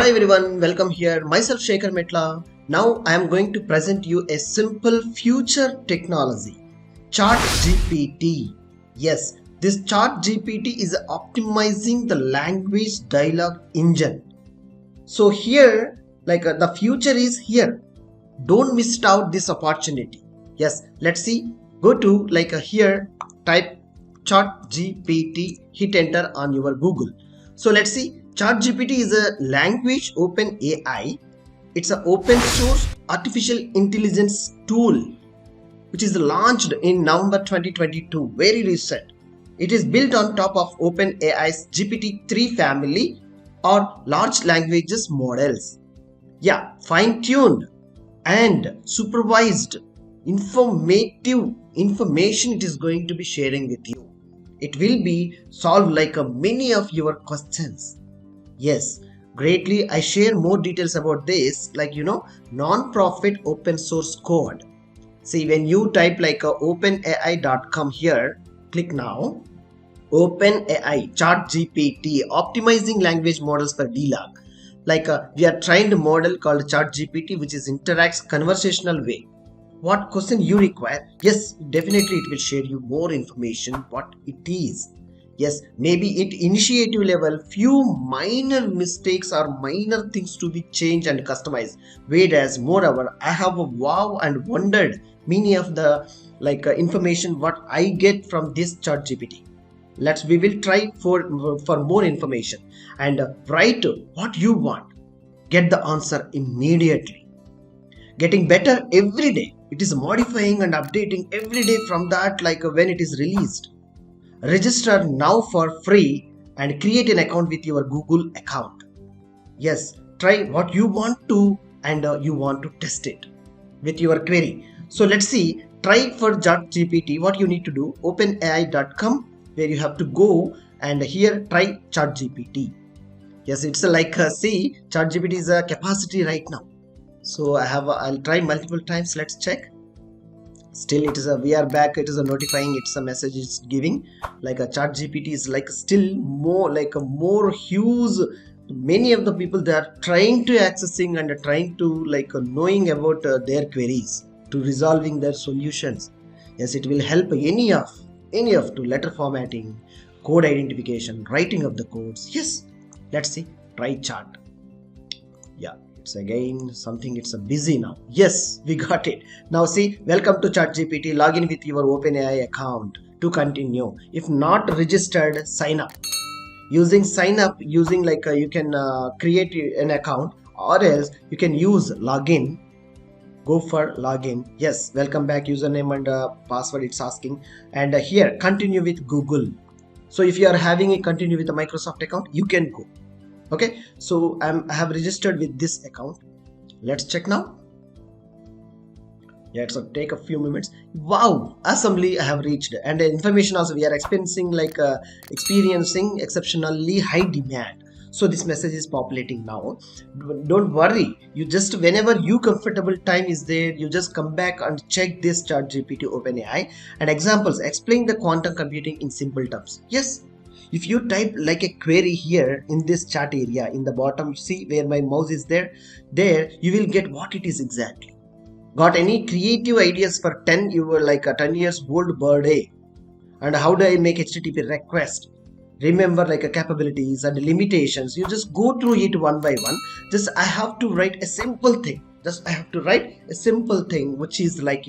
Hello everyone, welcome here. Myself Sekhar Metla. Now I am going to present you a simple future technology, ChatGPT. Yes, this ChatGPT is optimizing the language dialogue engine. So here, the future is here. Don't miss out this opportunity. Yes, let's see. Go to here, type ChatGPT, hit enter on your Google. So let's see. ChatGPT is a language open AI. It's an open source artificial intelligence tool which is launched in November 2022, very recent. It is built on top of OpenAI's GPT-3 family or large languages models. Yeah, fine-tuned and supervised informative information it is going to be sharing with you. It will be solved many of your questions. Yes, greatly I share more details about this non-profit open source code. See, when you type openai.com here, click now, OpenAI ChatGPT optimizing language models for dialogue. We are trained a model called ChatGPT which is interacts conversational way. What question you require? Yes, definitely it will share you more information what it is. Yes, maybe it initiative level few minor mistakes or minor things to be changed and customized. Whereas moreover, I have a wow and wondered many of the information what I get from this ChatGPT. We will try for more information and write what you want. Get the answer immediately. Getting better every day. It is modifying and updating every day from that when it is released. Register now for free and create an account with your Google account. Yes, try what you want to and you want to test it with your query. So let's see, try for ChatGPT. What you need to do, openai.com where you have to go and here try ChatGPT. Yes, it's see, ChatGPT is a capacity right now. So I'll try multiple times. Let's check. Still it is we are back. It is a notifying. It's a message it's giving a ChatGPT is still more a more huge. Many of the people they are trying to accessing and trying to knowing about their queries to resolving their solutions. Yes, it will help any of to letter formatting, code identification, writing of the codes. Yes, let's see. Try chat. Yeah. It's again something, it's a busy now. Yes, we got it. Now see, welcome to ChatGPT. Log in with your OpenAI account to continue. If not registered, sign up. Using sign up, using you can create an account or else you can use login. Go for login. Yes, welcome back, username and password it's asking. And here continue with Google. So if you are having a continue with a Microsoft account, you can go. Okay, so I have registered with this account. Let's check now. Yeah, it'll take a few minutes. Wow, assembly I have reached, and the information also we are experiencing experiencing exceptionally high demand. So this message is populating now. Don't worry, you just whenever you comfortable time is there, you just come back and check this ChatGPT OpenAI and examples. Explain the quantum computing in simple terms. Yes. If you type a query here in this chat area in the bottom, see where my mouse is there you will get what it is exactly. Got any creative ideas for 10 a 10 years old birthday? And how do I make HTTP request? Remember capabilities and limitations. You just go through it one by one. Just I have to write a simple thing. I have to write a simple thing which is write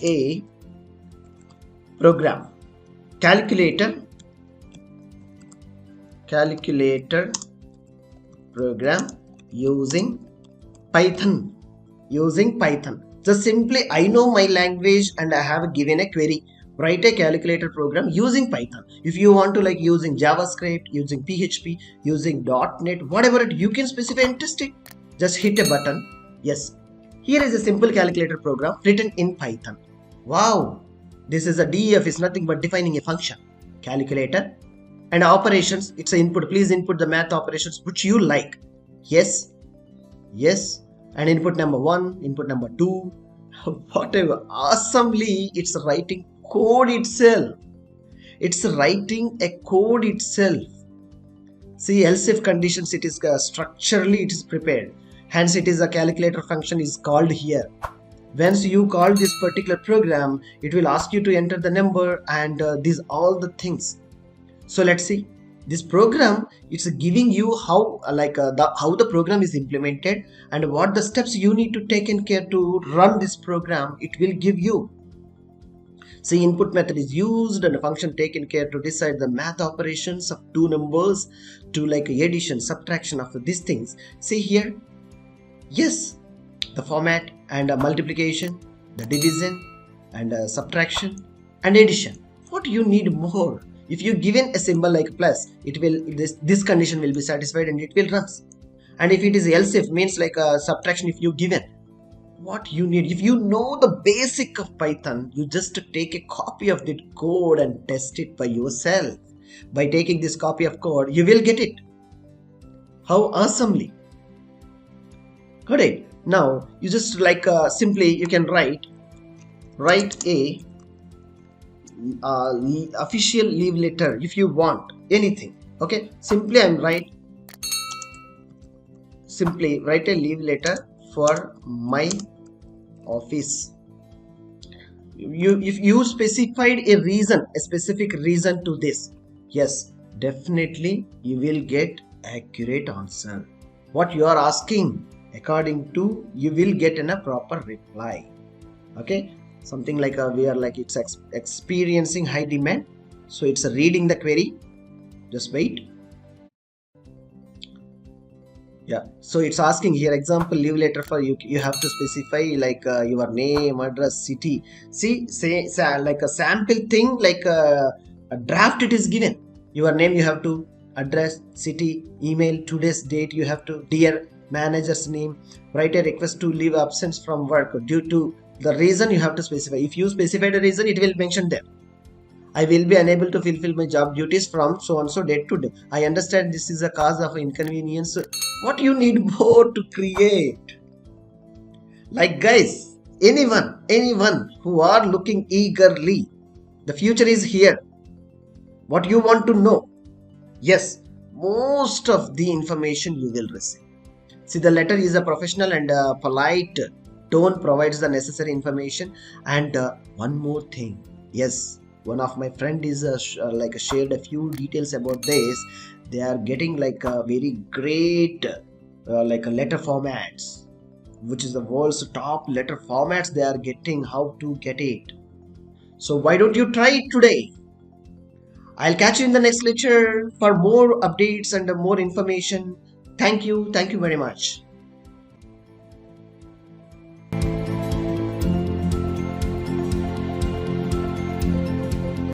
a program. Calculator program using Python. Just simply I know my language and I have given a query. Write a calculator program using Python. If you want to using JavaScript, using PHP, using .NET, whatever you can specify and test it. Just hit a button. Yes, here is a simple calculator program written in Python. Wow. This is a DEF is nothing but defining a function. Calculator and operations. It's an input. Please input the math operations which you like. Yes. Yes. And input number 1, input number 2. Whatever. Awesomely, it's writing code itself. It's writing a code itself. See, else if conditions, it is structurally it is prepared. Hence, it is a calculator function is called here. Once you call this particular program, it will ask you to enter the number and these all the things. So let's see. This program, it's giving you how how the program is implemented and what the steps you need to take in care to run this program. It will give you. See, input method is used and a function taken care to decide the math operations of two numbers to like addition, subtraction of these things. See here, yes, the format and multiplication, the division and subtraction and addition. What you need more? If you given a symbol like plus, it will this condition will be satisfied and it will run. And if it is else if, means like a subtraction, if you given, what you need, if you know the basic of Python, you just take a copy of that code and test it by yourself. By taking this copy of code, you will get it. How awesomely. Got it? Now you just like simply you can write a official leave letter if you want anything. Okay, simply simply write a leave letter for my office. If you specified a reason, a specific reason to this, yes, definitely you will get accurate answer. What you are asking, according to, you will get in a proper reply. Okay, something like we are like it's experiencing high demand, so it's reading the query. Just wait. Yeah, so it's asking here example leave letter for you. You have to specify like your name, address, city. See, say like a sample thing, like a draft it is given. Your name you have to, address, city, email, today's date you have to, dear manager's name, write a request to leave absence from work due to the reason you have to specify. If you specify the reason, it will mention there. I will be unable to fulfill my job duties from so and so date to day. I understand this is a cause of inconvenience. What you need more to create? Like guys, anyone who are looking eagerly, the future is here. What you want to know? Yes, most of the information you will receive. See, the letter is a professional and polite tone provides the necessary information. And one more thing, yes, one of my friend is like shared a few details about this. They are getting like a very great like a letter formats, which is the world's top letter formats. They are getting how to get it. So why don't you try it today? I'll catch you in the next lecture for more updates and more information. Thank you very much.